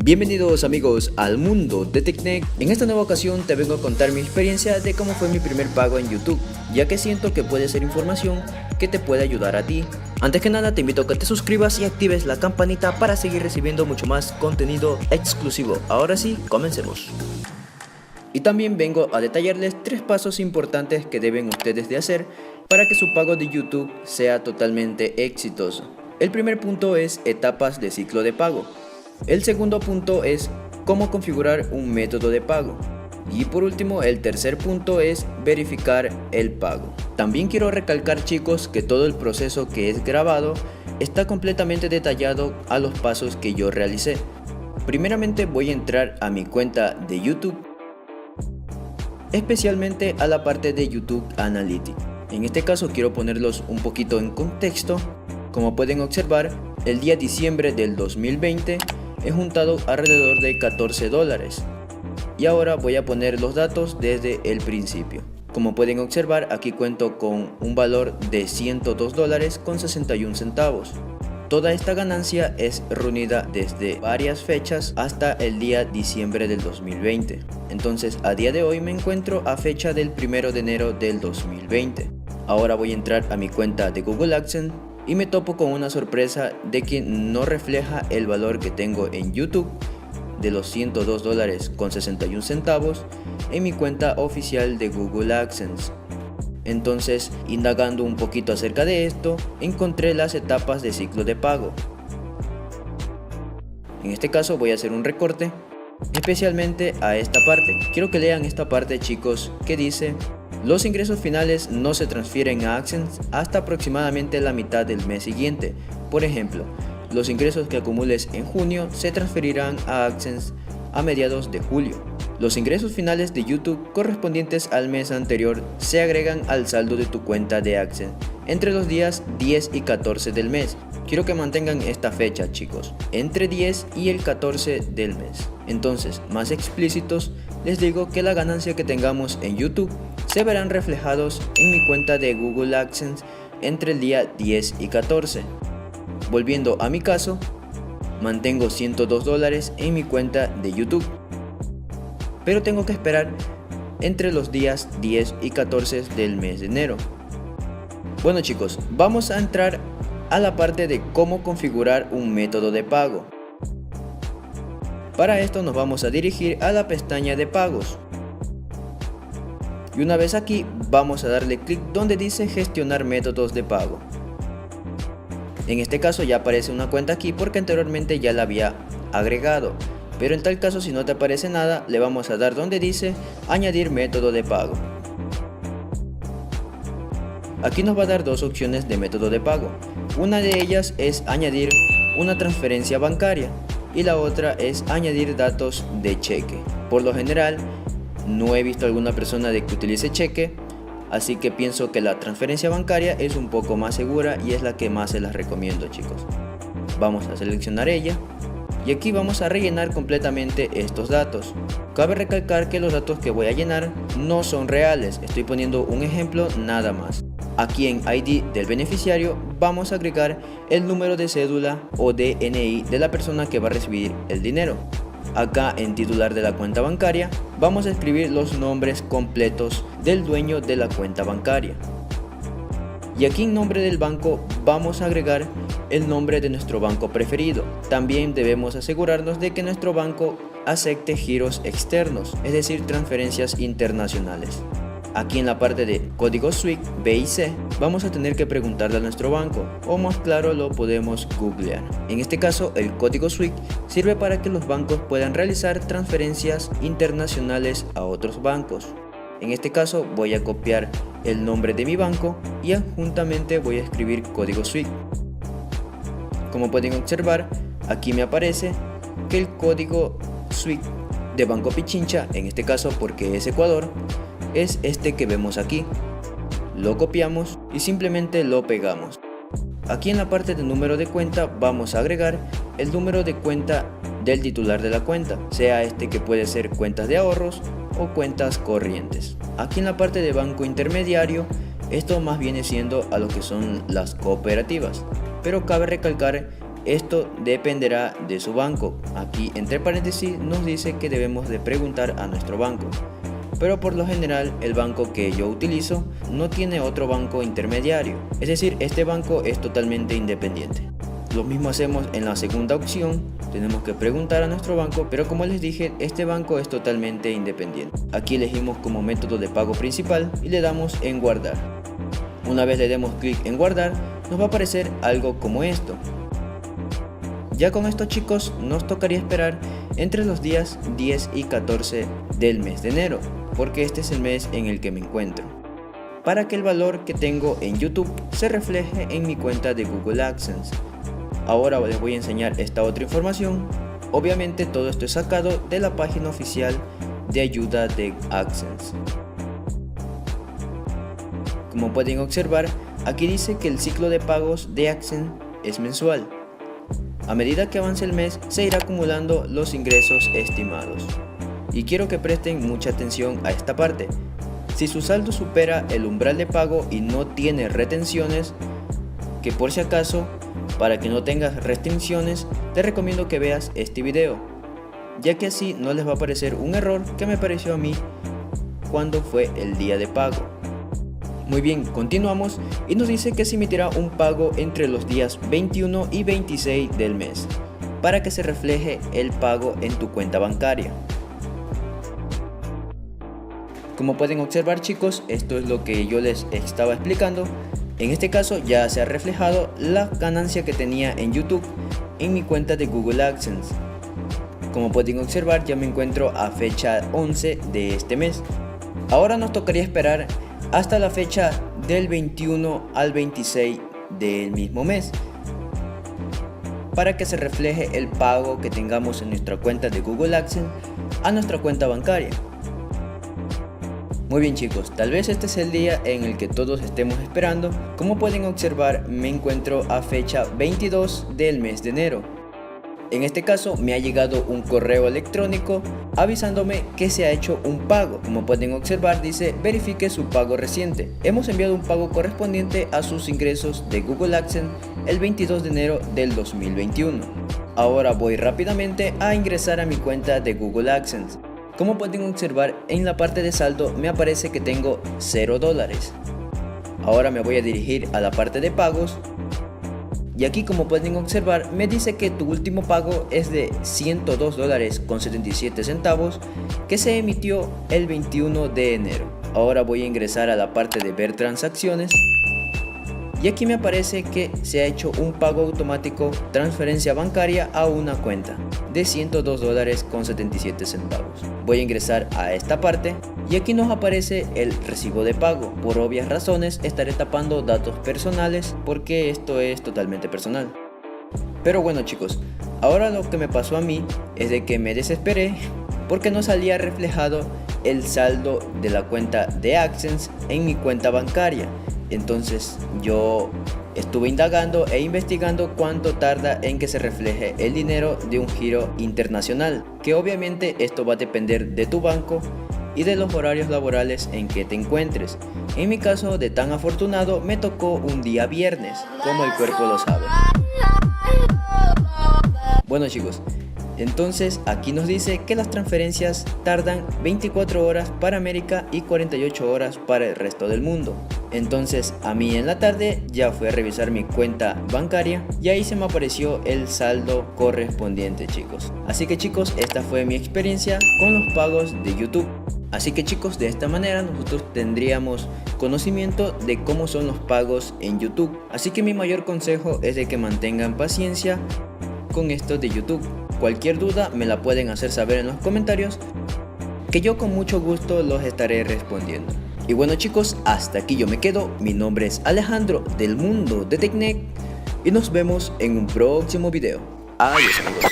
Bienvenidos amigos al mundo de TechNet. En esta nueva ocasión te vengo a contar mi experiencia de cómo fue mi primer pago en YouTube, ya que siento que puede ser información que te puede ayudar a ti. Antes que nada te invito a que te suscribas y actives la campanita para seguir recibiendo mucho más contenido exclusivo. Ahora sí, comencemos. Y también vengo a detallarles 3 pasos importantes que deben ustedes de hacer para que su pago de YouTube sea totalmente exitoso. El primer punto es etapas de ciclo de pago. El segundo punto es cómo configurar un método de pago. Y por último, el tercer punto es verificar el pago. También quiero recalcar, chicos, que todo el proceso que es grabado está completamente detallado a los pasos que yo realicé. Primeramente voy a entrar a mi cuenta de YouTube, especialmente a la parte de YouTube Analytics. En este caso quiero ponerlos un poquito en contexto. Como pueden observar, el día diciembre del 2020 he juntado alrededor de $14 y ahora voy a poner los datos desde el principio. Como pueden observar, aquí cuento con un valor de $102.61. Toda esta ganancia es reunida desde varias fechas hasta el día diciembre del 2020. Entonces a día de hoy me encuentro a fecha del 1 de enero del 2020. Ahora voy a entrar a mi cuenta de Google AdSense y me topo con una sorpresa de que no refleja el valor que tengo en YouTube de los $102.61 en mi cuenta oficial de Google AdSense. Entonces, indagando un poquito acerca de esto, encontré las etapas de ciclo de pago. En este caso voy a hacer un recorte, especialmente a esta parte. Quiero que lean esta parte, chicos, que dice: los ingresos finales no se transfieren a AdSense hasta aproximadamente la mitad del mes siguiente. Por ejemplo, los ingresos que acumules en junio se transferirán a AdSense a mediados de julio. Los ingresos finales de YouTube correspondientes al mes anterior se agregan al saldo de tu cuenta de AdSense entre los días 10 y 14 del mes. Quiero que mantengan esta fecha, chicos, entre 10 y el 14 del mes. Entonces, más explícitos, les digo que la ganancia que tengamos en YouTube se verán reflejados en mi cuenta de Google AdSense entre el día 10 y 14. Volviendo a mi caso, mantengo $102 en mi cuenta de YouTube, pero tengo que esperar entre los días 10 y 14 del mes de enero. Bueno, chicos, vamos a entrar a la parte de cómo configurar un método de pago. Para esto nos vamos a dirigir a la pestaña de pagos. Y una vez aquí, vamos a darle clic donde dice gestionar métodos de pago. En este caso ya aparece una cuenta aquí porque anteriormente ya la había agregado. Pero en tal caso, si no te aparece nada, le vamos a dar donde dice añadir método de pago. Aquí nos va a dar 2 opciones de método de pago. Una de ellas es añadir una transferencia bancaria y la otra es añadir datos de cheque. Por lo general, no he visto alguna persona de que utilice cheque, así que pienso que la transferencia bancaria es un poco más segura y es la que más se las recomiendo, chicos. Vamos a seleccionar ella y aquí vamos a rellenar completamente estos datos. Cabe recalcar que los datos que voy a llenar no son reales, estoy poniendo un ejemplo nada más. Aquí en ID del beneficiario vamos a agregar el número de cédula o DNI de la persona que va a recibir el dinero. Acá en titular de la cuenta bancaria vamos a escribir los nombres completos del dueño de la cuenta bancaria. Y aquí en nombre del banco vamos a agregar el nombre de nuestro banco preferido. También debemos asegurarnos de que nuestro banco acepte giros externos, es decir, transferencias internacionales. Aquí en la parte de código SWIFT B y C vamos a tener que preguntarle a nuestro banco, o más claro lo podemos googlear. En este caso el código SWIFT sirve para que los bancos puedan realizar transferencias internacionales a otros bancos. En este caso voy a copiar el nombre de mi banco y adjuntamente voy a escribir código SWIFT. Como pueden observar, aquí me aparece que el código SWIFT de Banco Pichincha, en este caso porque es Ecuador, es este que vemos aquí. Lo copiamos y simplemente lo pegamos. Aquí en la parte de número de cuenta vamos a agregar el número de cuenta del titular de la cuenta, sea este que puede ser cuentas de ahorros o cuentas corrientes. Aquí en la parte de banco intermediario, esto más viene siendo a lo que son las cooperativas, pero cabe recalcar esto dependerá de su banco. Aquí entre paréntesis nos dice que debemos de preguntar a nuestro banco. Pero por lo general el banco que yo utilizo no tiene otro banco intermediario. Es decir, este banco es totalmente independiente. Lo mismo hacemos en la segunda opción, tenemos que preguntar a nuestro banco, pero como les dije, este banco es totalmente independiente. Aquí elegimos como método de pago principal y le damos en guardar. Una vez le demos clic en guardar, nos va a aparecer algo como esto. Ya con esto, chicos, nos tocaría esperar entre los días 10 y 14 del mes de enero, porque este es el mes en el que me encuentro, para que el valor que tengo en YouTube se refleje en mi cuenta de Google AdSense. Ahora les voy a enseñar esta otra información. Obviamente todo esto es sacado de la página oficial de ayuda de AdSense. Como pueden observar, aquí dice que el ciclo de pagos de AdSense es mensual. A medida que avance el mes, se irá acumulando los ingresos estimados. Y quiero que presten mucha atención a esta parte. Si su saldo supera el umbral de pago y no tiene retenciones, que por si acaso, para que no tengas restricciones, te recomiendo que veas este video, ya que así no les va a aparecer un error que me pareció a mí cuando fue el día de pago. Muy bien, continuamos y nos dice que se emitirá un pago entre los días 21 y 26 del mes, para que se refleje el pago en tu cuenta bancaria. Como pueden observar, chicos, esto es lo que yo les estaba explicando. En este caso ya se ha reflejado la ganancia que tenía en YouTube en mi cuenta de Google AdSense. Como pueden observar, ya me encuentro a fecha 11 de este mes. Ahora nos tocaría esperar hasta la fecha del 21 al 26 del mismo mes para que se refleje el pago que tengamos en nuestra cuenta de Google AdSense a nuestra cuenta bancaria. Muy bien, chicos, tal vez este es el día en el que todos estemos esperando. Como pueden observar, me encuentro a fecha 22 del mes de enero. En este caso me ha llegado un correo electrónico avisándome que se ha hecho un pago. Como pueden observar, dice: verifique su pago reciente. Hemos enviado un pago correspondiente a sus ingresos de Google AdSense el 22 de enero del 2021. Ahora voy rápidamente a ingresar a mi cuenta de Google AdSense. Como pueden observar, en la parte de saldo me aparece que tengo $0. Ahora me voy a dirigir a la parte de pagos y aquí, como pueden observar, me dice que tu último pago es de $102.77 que se emitió el 21 de enero. Ahora voy a ingresar a la parte de ver transacciones y aquí me aparece que se ha hecho un pago automático, transferencia bancaria a una cuenta de $102.77. Voy a ingresar a esta parte y aquí nos aparece el recibo de pago. Por obvias razones estaré tapando datos personales porque esto es totalmente personal. Pero bueno, chicos, ahora lo que me pasó a mí es de que me desesperé porque no salía reflejado el saldo de la cuenta de AdSense en mi cuenta bancaria. Entonces yo estuve indagando e investigando cuánto tarda en que se refleje el dinero de un giro internacional, que obviamente esto va a depender de tu banco y de los horarios laborales en que te encuentres. En mi caso, de tan afortunado, me tocó un día viernes, como el cuerpo lo sabe. Bueno, chicos, entonces aquí nos dice que las transferencias tardan 24 horas para América y 48 horas para el resto del mundo. Entonces a mí en la tarde ya fui a revisar mi cuenta bancaria y ahí se me apareció el saldo correspondiente, chicos. Así que, chicos, esta fue mi experiencia con los pagos de YouTube. Así que, chicos, de esta manera nosotros tendríamos conocimiento de cómo son los pagos en YouTube. Así que mi mayor consejo es de que mantengan paciencia con esto de YouTube. Cualquier duda me la pueden hacer saber en los comentarios, que yo con mucho gusto los estaré respondiendo. Y bueno, chicos, hasta aquí yo me quedo. Mi nombre es Alejandro del mundo de TechNet y nos vemos en un próximo video. Adiós, amigos.